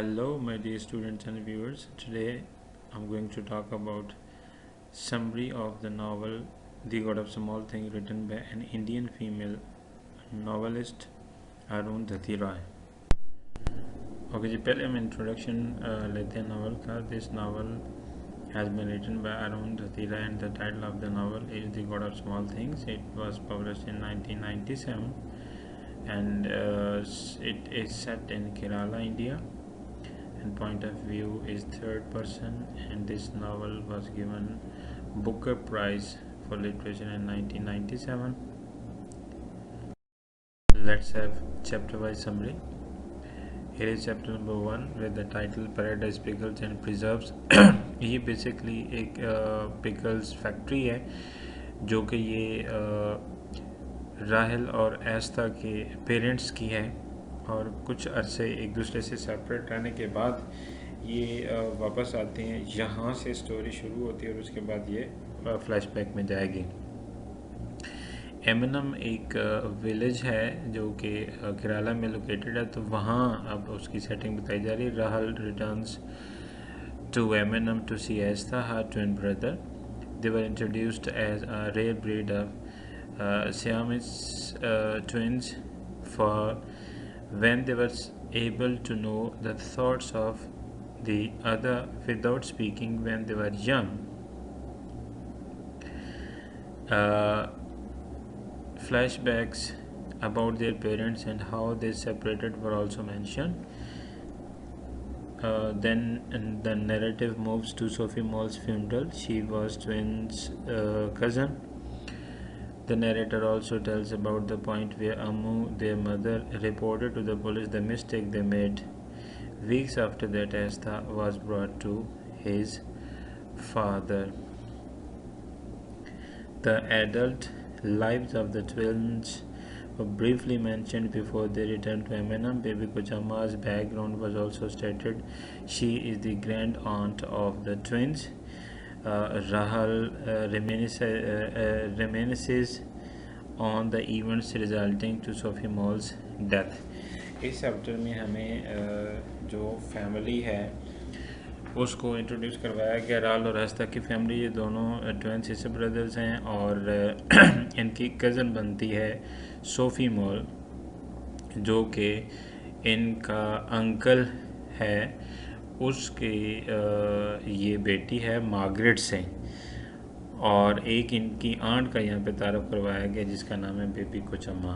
Hello, my dear students and viewers. Today I'm going to talk about summary of the novel The God of Small Things, written by an Indian female novelist Arundhati Roy. Okay जी, पहले हम introduction लेते हैं novel का. This novel has been written by Arundhati Roy and the title of the novel is The God of Small Things. It was published in 1997 and it is set in Kerala, India, and point of view is third person, and this novel was given Booker Prize for Literature in 1997. Let's have chapter wise summary. Here is chapter number 1 with the title Paradise Pickles and Preserves. ये basically एक pickles factory है जो कि ये राहल और एस्था के parents की है, और कुछ अरसे एक दूसरे से सेपरेट रहने के बाद ये वापस आते हैं. यहाँ से स्टोरी शुरू होती है और उसके बाद ये फ्लैशबैक में जाएगी. एमिनम एक विलेज है जो कि केरला में लोकेटेड है, तो वहाँ अब उसकी सेटिंग बताई जा रही है. Rahul returns to Eminem to see Esther, her twin brother. They were introduced as a rare breed of Siamese twins, for when they were able to know the thoughts of the other without speaking when they were young. Flashbacks about their parents and how they separated were also mentioned. Then the narrative moves to Sophie Moll's funeral. She was twins' cousin. The narrator also tells about the point where Ammu, their mother, reported to the police the mistake they made. Weeks after that, Esther was brought to his father. The adult lives of the twins were briefly mentioned before they returned to Eminem. Baby Kojama's background was also stated. She is the grand aunt of the twins. Rahul reminisces on the events resulting to Sophie Moll's death. इस chapter में हमें जो family है उसको introduce करवाया गया. राहल और एस्था की फैमिली, ये दोनों ट्विन सिस्टर ब्रदर्स हैं, और इनकी कज़न बनती है सोफ़ी मॉल जो कि इनका अंकल है, उसकी ये बेटी है मार्गरेट से, और एक इनकी आंट का यहाँ पे तारफ़ करवाया गया जिसका नाम है बेबी कोचम्मा.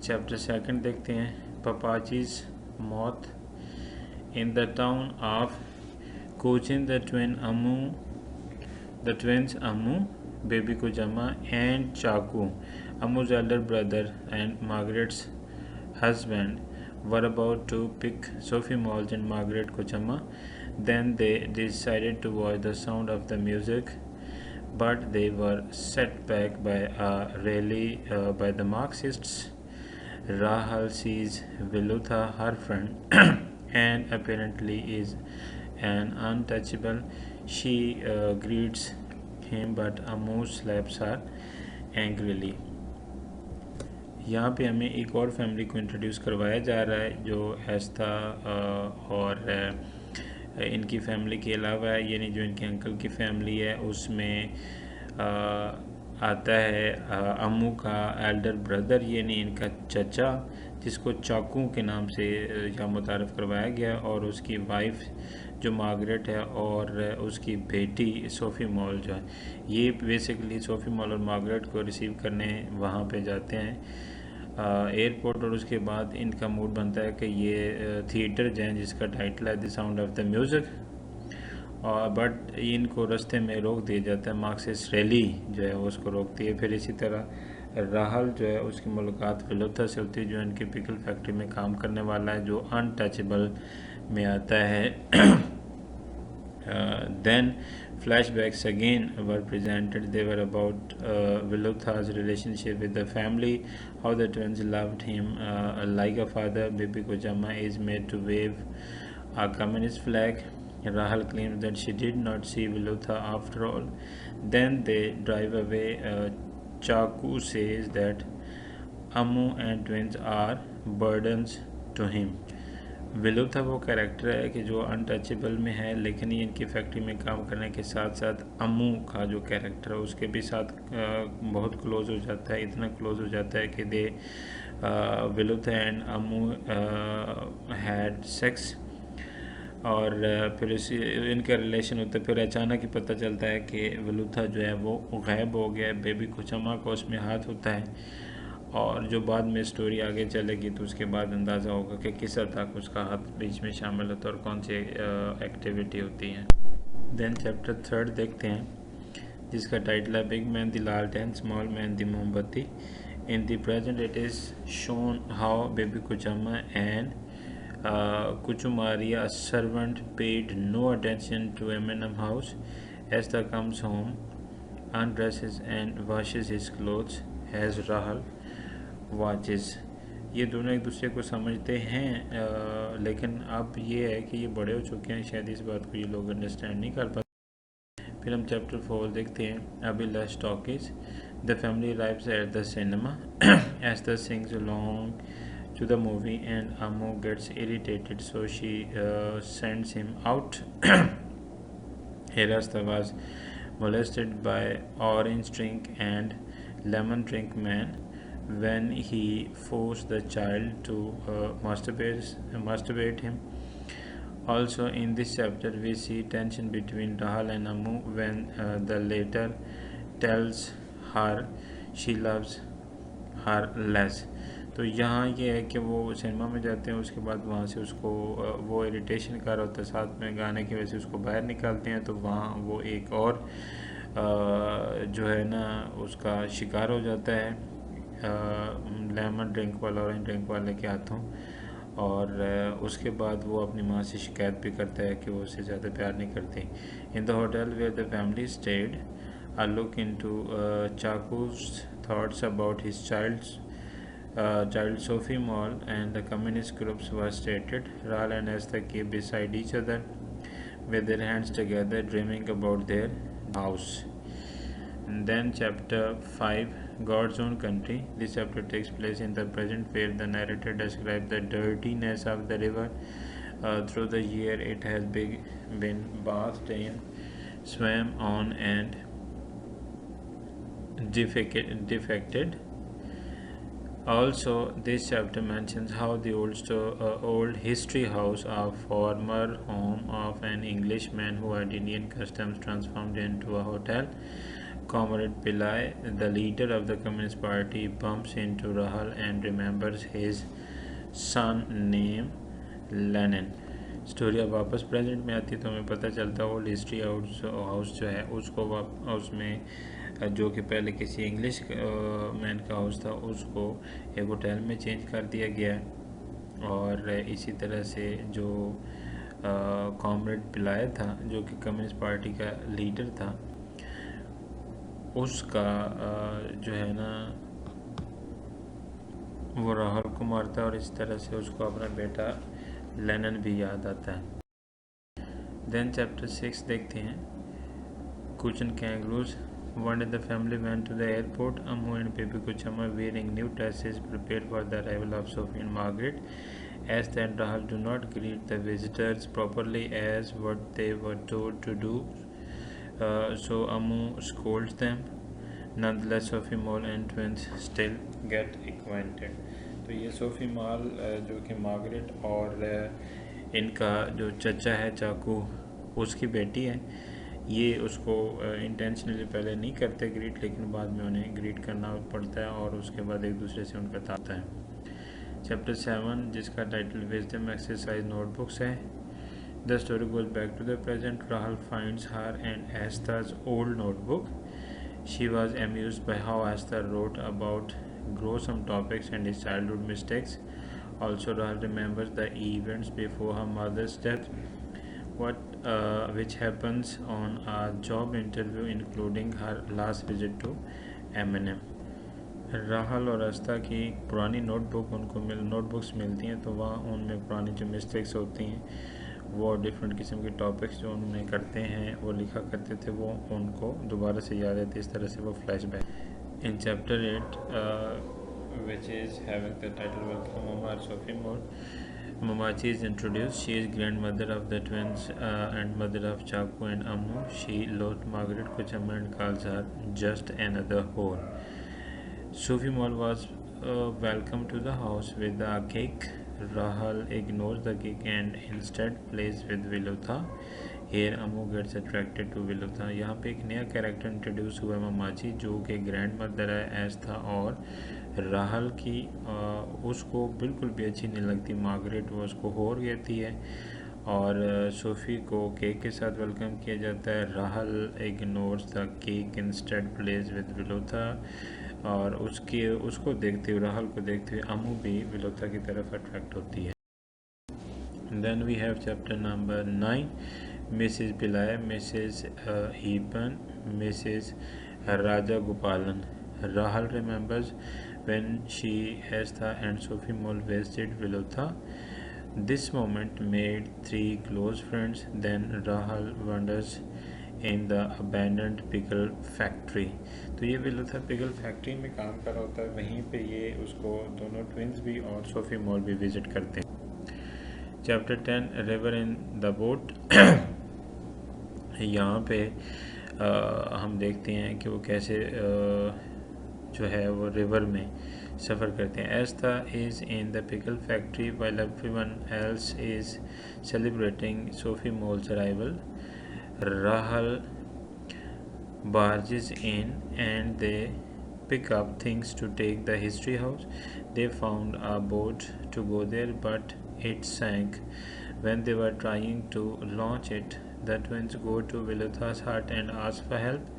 चैप्टर सेकंड देखते हैं. पपाचीज़ मौत. In the town of Cochin, the twins Ammu, Baby Kojama, and Chaku, Ammu's elder brother and Margaret's husband, were about to pick Sophie Moll and Margaret Kojama. Then they decided to watch the sound of the music, but they were set back by a rally by the Marxists. Rahul sees Vilutha, her friend, and apparently is an untouchable. She greets him, but Ammu slaps her angrily. यहाँ पे हमें एक और family को introduce करवाया जा रहा है जो एस्था और इनकी फैमिली के अलावा है, यानी जो इनके अंकल की फैमिली है उसमें आता है अम्मू का एल्डर ब्रदर, यानी इनका चचा, जिसको चाकू के नाम से यहाँ मुतारफ़ करवाया गया, और उसकी वाइफ जो मार्गरेट है, और उसकी बेटी सोफ़ी मॉल जो है. ये बेसिकली सोफ़ी मॉल और मार्गरेट को रिसीव करने वहाँ पे जाते हैं एयरपोर्ट, और उसके बाद इनका मूड बनता है कि ये थिएटर जाएँ जिसका टाइटल है the sound of the music, और बट इनको रास्ते में रोक दिया जाता है. मार्क्सिस्ट रैली जो है वो उसको रोकती है. फिर इसी तरह राहल जो है उसकी मुलाकात विलोथा से होती है जो इनकी पिकल फैक्ट्री में काम करने वाला है, जो अनटचेबल में आता है. Then flashbacks again were presented. They were about Vilutha's relationship with the family, how the twins loved him like a father. Baby Kojama is made to wave a communist flag. Rahul claims that she did not see Vilutha after all. Then they drive away. Chaku says that Ammu and twins are burdens to him. विलुथा वो character है कि जो untouchable में है, लेकिन ये इनकी factory में काम करने के साथ साथ अम्मू का जो कैरेक्टर है उसके भी साथ बहुत क्लोज हो जाता है, इतना क्लोज हो जाता है कि दे विलुथा एंड अम्मू हैड सेक्स। और फिर इसी इनका रिलेशन होता है। फिर अचानक ही पता चलता है कि विलुथा जो है वो गायब हो गया है, बेबी कुचमा का उसमें हाथ होता है। और जो बाद में स्टोरी आगे चलेगी तो उसके बाद अंदाज़ा होगा कि किस हद तक उसका हाथ बीच में शामिल होता है और कौन सी एक्टिविटी होती है। देन चैप्टर 3 देखते हैं, जिसका टाइटल है big man the laltain, small man the mombatti. In the present it is shown how baby Kochamma and Kuchumaria, a servant, paid no attention to Eminem house. Esther comes home, undresses and washes his clothes as Rahul watches. ये दोनों एक दूसरे को समझते हैं, लेकिन अब ये है कि ये बड़े हो चुके हैं, शायद इस बात को ये लोग अंडरस्टैंड नहीं कर पाते। फिर हम चैप्टर 4 देखते हैं, Abhilash talkies. The family arrives at the cinema. Esther sings along to the movie and Ammo gets irritated, so she sends him out. Hirasta was molested by orange drink and lemon drink man when he forced the child to masturbate him. Also in this chapter we see tension between Rahul and Ammu when the latter tells her she loves her less. तो यहाँ ये है कि वो cinema में जाते हैं, उसके बाद वहाँ से उसको वो इरिटेशन कर रहा होता है, साथ में गाने की वजह से उसको बाहर निकालते हैं। तो वहाँ वो एक और जो है ना उसका शिकार हो जाता है लेमन ड्रिंक वाला, ऑरेंज ड्रिंक वाले के हाथों। और उसके बाद वो अपनी माँ से शिकायत भी करता है कि वो उससे ज़्यादा प्यार नहीं करती। In the hotel where the family stayed, a look into Chaku's thoughts about his child Sophie Mall and the communist groups was stated. Ral and Esther keep beside each other with their hands together, dreaming about their house. And then chapter 5, God's Own Country. This chapter takes place in the present, where the narrator describes the dirtiness of the river. Through the year it has been bathed in, swam on and defected. Also, this chapter mentions how the old history house, a former home of an Englishman who had Indian customs, transformed into a hotel. Comrade Pillai, the leader of the Communist Party, bumps into Rahul and remembers his son named Lenin. Story अब वापस present में आती है तो हमें पता चलता है ओल्ड हिस्ट्री हाउस जो है उसको उसमें जो कि पहले किसी इंग्लिश मैन का हाउस था उसको एक होटल में चेंज कर दिया गया है। और इसी तरह से जो कॉमरेड पिलाय था जो कि कम्युनिस्ट पार्टी का लीडर था, उसका जो है ना वो राहुल को मारता है और इस तरह से उसको अपना बेटा लेनन भी याद आता है। देन चैप्टर 6 देखते हैं, Kuchan kangaroos. One day the family went to the airport. Ammu and baby Kuchama, wearing new dresses, prepared for the arrival of Sophie and Margaret. Esther and Rahul do not greet the visitors properly as what they were told to do. So Ammu scolds them. Nonetheless, Sophie Mall and twins still get acquainted. तो ये SoFi mall जो कि Margaret और इनका जो चचा है चाकू उसकी बेटी है, ये उसको इंटेंशनली पहले नहीं करते ग्रीट, लेकिन बाद में उन्हें ग्रीट करना पड़ता है और उसके बाद एक दूसरे से उनका ताता है। चैप्टर 7 जिसका टाइटल विजडम एक्सरसाइज नोटबुक्स है। The story goes back to the present. Rahul finds her and Estha's old notebook. She was amused by how Esther wrote about gruesome topics and his childhood mistakes. Also, Rahul remembers the events before her mother's death, which happens on a job interview, including her last visit to Eminem. Rahul और अस्ता की पुरानी notebooks मिलती हैं, तो वहाँ उनमें पुरानी जो मिस्टेक्स होती हैं वो डिफरेंट किस्म के टॉपिक्स जो उन्होंने करते हैं वो लिखा करते थे, वो उनको दोबारा से याद आती है। इस तरह से वो flashback. In chapter 8 which is having the title Welcome Home, Sophie Moore Mamachi is introduced. She is grandmother of the twins and mother of Chaku and Ammu. She loves Margaret Kuchama and calls her just another whore. Sophie Mall was welcomed to the house with a cake. Rahul ignores the cake and instead plays with Vilutha. Here Amu gets attracted to Vilutha. यहाँ पे एक नया character introduce हुआ है ममाची जो कि grand mother है S था और राहल की उसको बिल्कुल भी अच्छी नहीं लगती मार्गरेट वो उसको होर कहती है और सोफ़ी को केक के साथ वेलकम किया जाता है Rahel ignores the cake instead plays with Velutha और उसको देखते हुए राहल को देखते हुए अमू भी विलोथा की तरफ अट्रैक्ट होती है. Then we have chapter number 9. Mrs. Pillai, Mrs. Heepan, Mrs. Raja Gopalan. Rahul remembers when she, Estha and Sophie Mole visited Vilotha. This moment made three close friends. Then Rahul wanders in the abandoned pickle factory. तो ये विलोथा pickle factory में काम कर रहा होता है वहीं पे ये उसको दोनों ट्विंस भी और सोफी मॉल भी विजिट करते हैं. Chapter 10 river in the boat. यहाँ पे हम देखते हैं कि वो कैसे जो है वो रिवर में सफ़र करते हैं. Estha is in the pickle factory while everyone else is celebrating Sophie Mol's arrival. Rahul barges in and they pick up things to take the history house. They found a boat to go there but it sank. When they were trying to launch it, the twins go to Vilutha's hut and ask for help.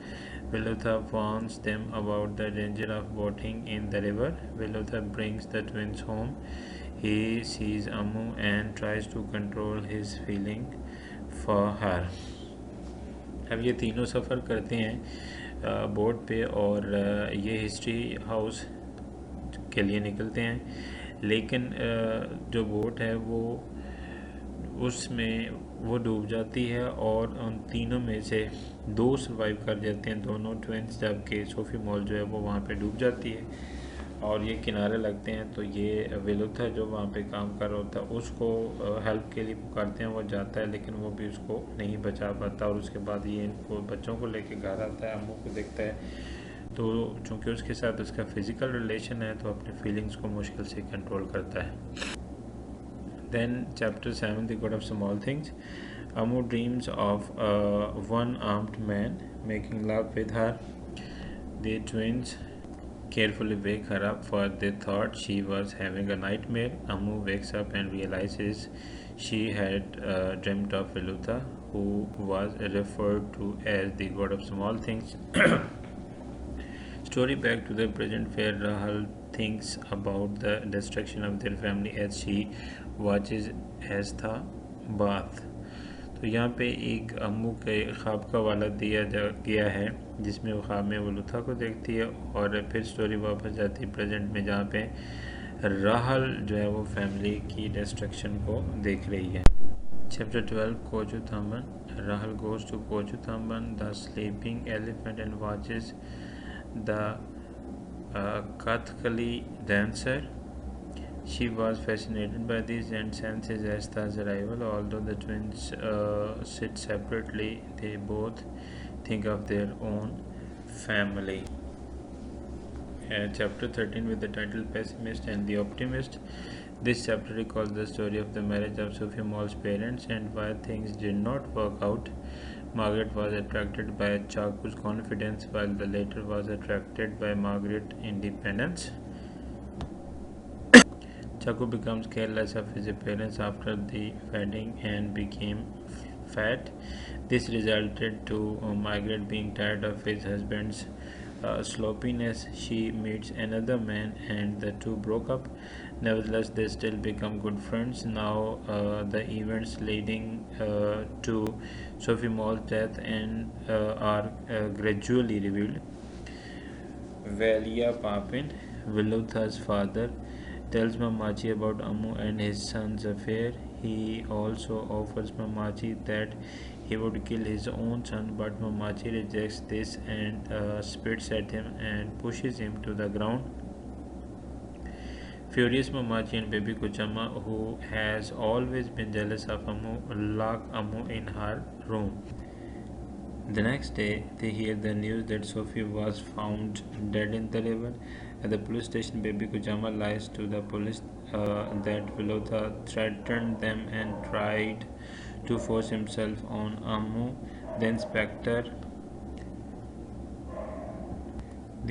Vilutha warns them about the danger of boating in the river. Vilutha brings the twins home. He sees Amu and tries to control his feeling for her. अब ये तीनों सफ़र करते हैं boat पे और ये history house के लिए निकलते हैं लेकिन जो बोट है वो उसमें वो डूब जाती है और उन तीनों में से दो सर्वाइव कर जाते हैं दोनों ट्विंस जबकि सोफ़ी मॉल जो है वो वहाँ पे डूब जाती है और ये किनारे लगते हैं. तो ये विलुथा जो वहाँ पे काम कर रहा होता है उसको हेल्प के लिए पुकारते हैं. वो जाता है लेकिन वो भी उसको नहीं बचा पाता और उसके बाद ये इनको बच्चों को लेके घर आता है अम्मू को देखता है तो चूँकि उसके साथ उसका फ़िज़िकल रिलेशन है तो अपने फीलिंग्स को मुश्किल से कंट्रोल करता है. Then chapter 7 the God of small things. Ammu dreams of one armed man making love with her. The twins carefully wake her up for they thought she was having a nightmare. Amu wakes up and realizes she had dreamt of Vilutha, who was referred to as the god of small things. Story back to the present where Rahul thinks about the destruction of their family as she watches Estha bath. तो यहाँ पे एक अम्मू के ख्वाब का वाला दिया गया है जिसमें वो ख्वाब में विलुथा को देखती है और फिर स्टोरी वापस जाती है प्रेजेंट में जहाँ पे राहल जो है वो फैमिली की डिस्ट्रक्शन को देख रही है. Chapter 12 Kochu Thomban. Rahel goes to Kochu Thomban the sleeping elephant and watches the Kathakali dancer. She was fascinated by this and senses Estha's arrival. Although the twins sit separately, they both think of their own family. Chapter 13 with the title Pessimist and the Optimist. This chapter recalls the story of the marriage of Sophie Mall's parents and why things did not work out. Margaret was attracted by Chaku's confidence while the latter was attracted by Margaret's independence. Chaku becomes careless of his appearance after the wedding and became fat. This resulted to Margaret being tired of his husband's sloppiness. She meets another man and the two broke up. Nevertheless, they still become good friends. Now the events leading to Sophie Mall's death and are gradually revealed. Valia Papin, Vilutha's father, tells Mamachi about Amu and his son's affair. He also offers Mamachi that he would kill his own son, but Mamachi rejects this and spits at him and pushes him to the ground. Furious Mamachi and baby Kuchama, who has always been jealous of Amu, lock Amu in her room. The next day, they hear the news that Sophie was found dead in the river. At the police station, baby Kujama lies to the police that Vilotha threatened them and tried to force himself on Amu. The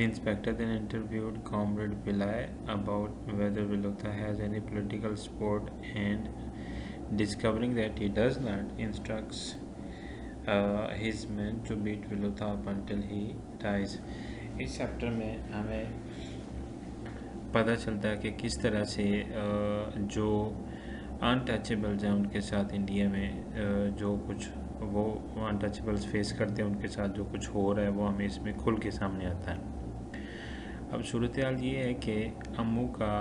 inspector then interviewed Comrade Pillai about whether Vilotha has any political support, and discovering that he does not, instructs his men to beat Vilotha up until he dies. इस chapter में हमें पता चलता है कि किस तरह से जो अनटचेबल्स हैं उनके साथ इंडिया में जो कुछ वो अनटचेबल्स फेस करते हैं, उनके साथ जो कुछ हो रहा है वो हमें इसमें खुल के सामने आता है। अब सूरत हाल ये है कि अम्मू का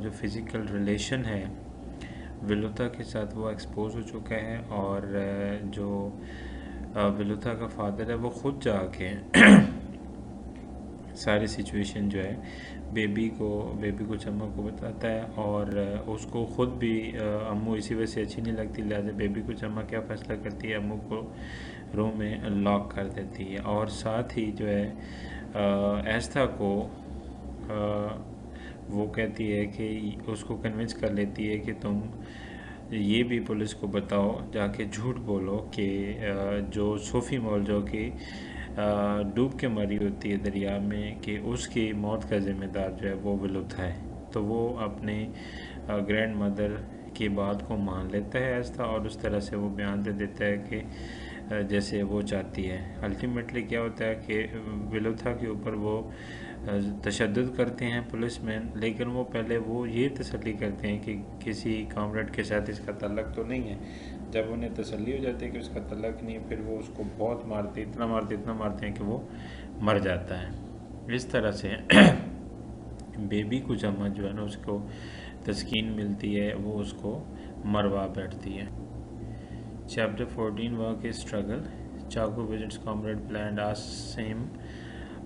जो फिज़िकल रिलेशन है विलुथा के साथ वो एक्सपोज हो चुका है, और जो विलुथा का फादर है वो ख़ुद जाके सारी सिचुएशन जो है बेबी को चम्मा को बताता है, और उसको ख़ुद भी अम्मू इसी वजह से अच्छी नहीं लगती, लिहाजा बेबी को चम्मा क्या फ़ैसला करती है, अम्मू को रूम में लॉक कर देती है। और साथ ही जो है एस्था को वो कहती है कि उसको कन्विंस कर लेती है कि तुम ये भी पुलिस को बताओ, जाके झूठ बोलो कि जो सोफ़ी मॉल जो कि डूब के मरी होती है दरिया में, कि उसकी मौत का ज़िम्मेदार जो है वो विलुप्त है। तो वो अपने ग्रैंड मदर की बात को मान लेता है ऐसा, और उस तरह से वो बयान दे देता है कि जैसे वो चाहती है। अल्टीमेटली क्या होता है कि विलुथा के ऊपर वो तशद्दुद करते हैं पुलिसमैन, लेकिन वो पहले वो ये तसल्ली करते हैं कि किसी कॉमरेड के साथ इसका तल्लक तो नहीं है। जब उन्हें तसल्ली हो जाती है कि उसका तल्लक नहीं, फिर वो उसको बहुत मारते, इतना मारते हैं कि वो मर जाता है। इस तरह से बेबी को जमा जो है ना उसको तस्कीन मिलती है, वो उसको मरवा बैठती है। Chapter 14 work is struggle. Chacko visits comrade Pillai and asks him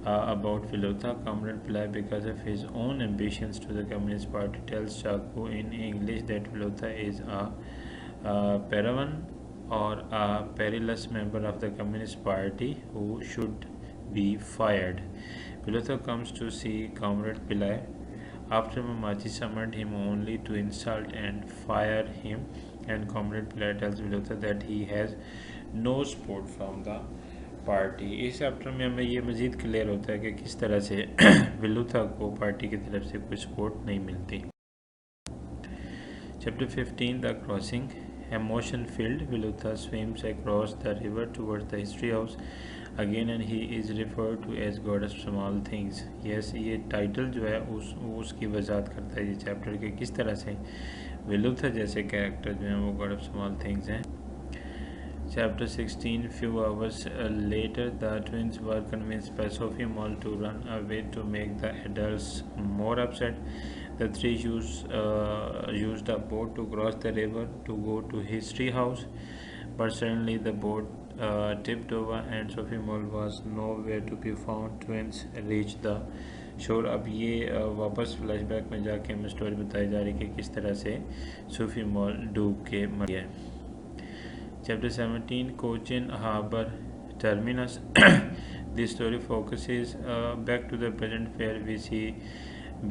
about Vilotha. Comrade Pillai, because of his own ambitions to the Communist Party, tells Chaku in English that Vilotha is a paravan or a perilous member of the Communist Party who should be fired. Vilotha comes to see Comrade Pillai after Mamachi summoned him only to insult and fire him, and Comrade Pillai tells Vilotha that he has no support from the party. इस chapter में हमें ये मज़ीद clear होता है कि किस तरह से विलुथा को पार्टी की तरफ से कोई सपोर्ट नहीं मिलती। Chapter 15 the crossing. Emotion filled Velutha swims across the river towards the history house again and he is referred to as god of small things. Yes, ये टाइटल जो है उसकी वजाहत करता है ये चैप्टर के किस तरह से विलुथा जैसे कैरेक्टर जो हैं वो गॉड ऑफ स्मॉल थिंग्स हैं। Chapter 16 Few hours later, the twins were convinced by Sophie Mall to run away to make the adults more upset. The three used a boat to cross the river to go to History House, but suddenly the boat tipped over and Sophie Mall was nowhere to be found. Twins reached the shore. अब ये वापस flashback में जाके हमें story बताई जा रही है कि किस तरह से सोफी मॉल डूब के मर गया। Chapter 17 Cochin Harbour Terminus. This story focuses back to the present where we see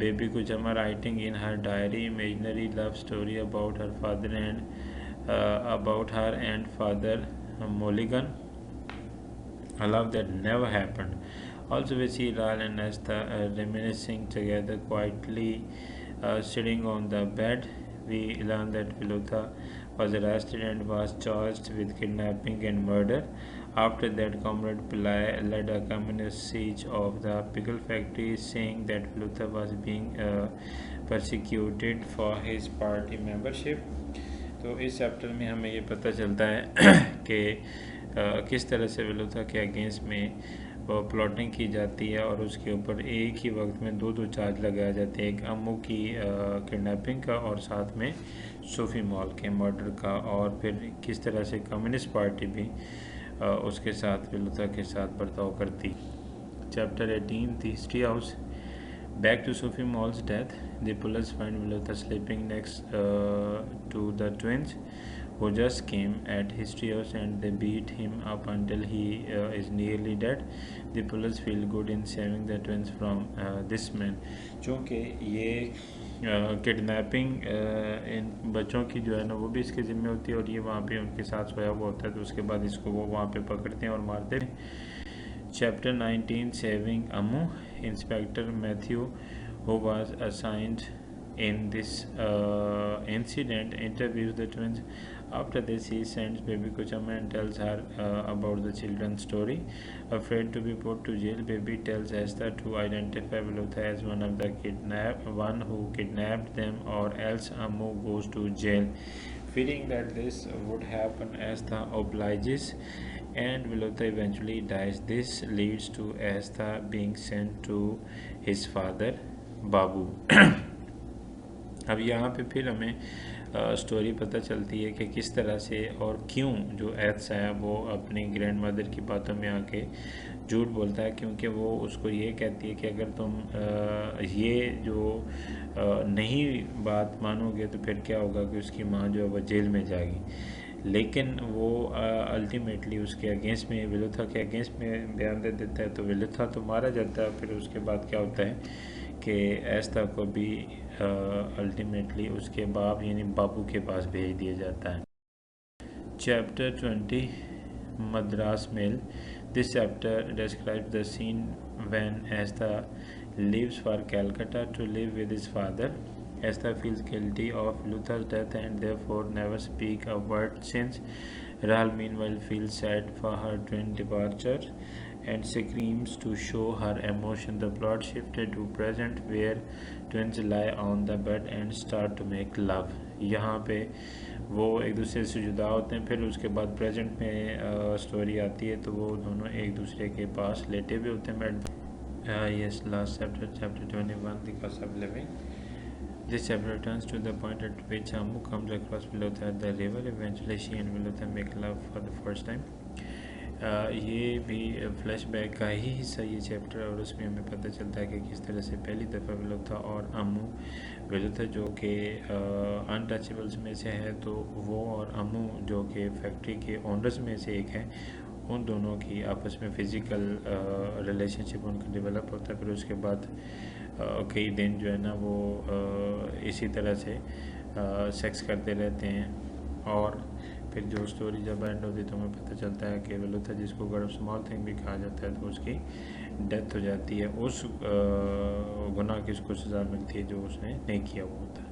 baby Kuchama writing in her diary imaginary love story about her father and about her and father Mulligan, a love that never happened. Also we see Ral and Nesta reminiscing together quietly sitting on the bed. We learn that Vilotha was arrested and was charged with kidnapping and murder. After that, Comrade Pillai led a communist siege of the pickle factory, saying that Vilotha was being persecuted for his party membership. तो इस chapter में हमें ये पता चलता है कि किस तरह से विलुथा के अगेंस्ट में प्लॉटिंग की जाती है और उसके ऊपर एक ही वक्त में दो चार्ज लगाए जाते हैं, एक अम्मू की किडनैपिंग का और साथ में सोफ़ी मॉल के मर्डर का, और फिर किस तरह से कम्युनिस्ट पार्टी भी उसके साथ विलुथा के साथ बर्ताव करती। Chapter 18 the history house. Back to Sophie Mall's death, the police find Vilotha sleeping next to the twins who just came at his house, and they beat him up until he is nearly dead. The police feel good in saving the twins from this man. चूँकि ये kidnapping इन बच्चों की जो है ना वो भी इसके ज़िम्मे होती है, और ये वहाँ पे उनके साथ सोया हुआ होता है, तो उसके बाद इसको वो वहाँ पे पकड़ते हैं और मारते हैं. Chapter 19, Saving Amu. Inspector Matthew, who was assigned in this incident, interviews the twins. After this, he sends baby Kuchama and tells her about the children's story. Afraid to be put to jail, baby tells Esther to identify Vilotha as one who kidnapped them, or else Amu goes to jail. Fearing that this would happen, Esther obliges, and Vilotha eventually dies. This leads to Esther being sent to his father, Babu. अब यहाँ पे फिर हमें story पता चलती है कि किस तरह से और क्यों जो एत्सा है वो अपनी ग्रैंड मदर की बातों में आके झूठ बोलता है, क्योंकि वो उसको ये कहती है कि अगर तुम ये जो नहीं बात मानोगे तो फिर क्या होगा कि उसकी माँ जो है वो जेल में जाएगी. लेकिन वो अल्टीमेटली उसके अगेंस्ट में, विलुथा के अगेंस्ट में बयान दे देता है, तो विलुथा तो मारा जाता है. फिर उसके बाद क्या होता है कि एस्था को भी अल्टीमेटली उसके बाप यानी बाबू के पास भेज दिया जाता है. Chapter 20, Madras mail. This chapter describes the scene when Estha leaves for Calcutta to live with his father. Esther feels guilty of Luther's death and therefore never speaks a word since. Rahel meanwhile feels sad for her twin departure and screams to show her emotion. The plot shifted to present where twins lie on the bed and start to make love. यहाँ पे वो एक दूसरे से जुदा होते हैं. फिर उसके बाद प्रेजेंट में स्टोरी आती है, तो वो दोनों एक दूसरे के पास लेटे हुए होते हैं bed. Yes, last chapter, chapter 21, the cost of living. This chapter returns to the point at which Amu comes across Vilotha at the river. Eventually, she and Vilotha make love for the first time. ये भी flashback का ही हिस्सा ये chapter, और उसमें हमें पता चलता है कि किस तरह से पहली दफ़ा विलुथा और अम्मू, विलुथा जो कि अनटचेबल्स में से है, तो वो और अम्मू जो कि फैक्ट्री के ओनर्स में से एक हैं, उन दोनों की आपस में फ़िज़िकल रिलेशनशिप उनका डेवलप होता है. फिर उसके बाद कई दिन जो है ना वो इसी तरह से सेक्स करते रहते हैं, और फिर जो स्टोरी जब एंड होती है तो हमें पता चलता है कि विलुथा, जिसको गॉड ऑफ स्मॉल थिंग भी कहा जाता है, तो उसकी डेथ हो जाती है. उस गुनाह की उसको सज़ा मिलती है जो उसने नहीं किया हुआ होता है.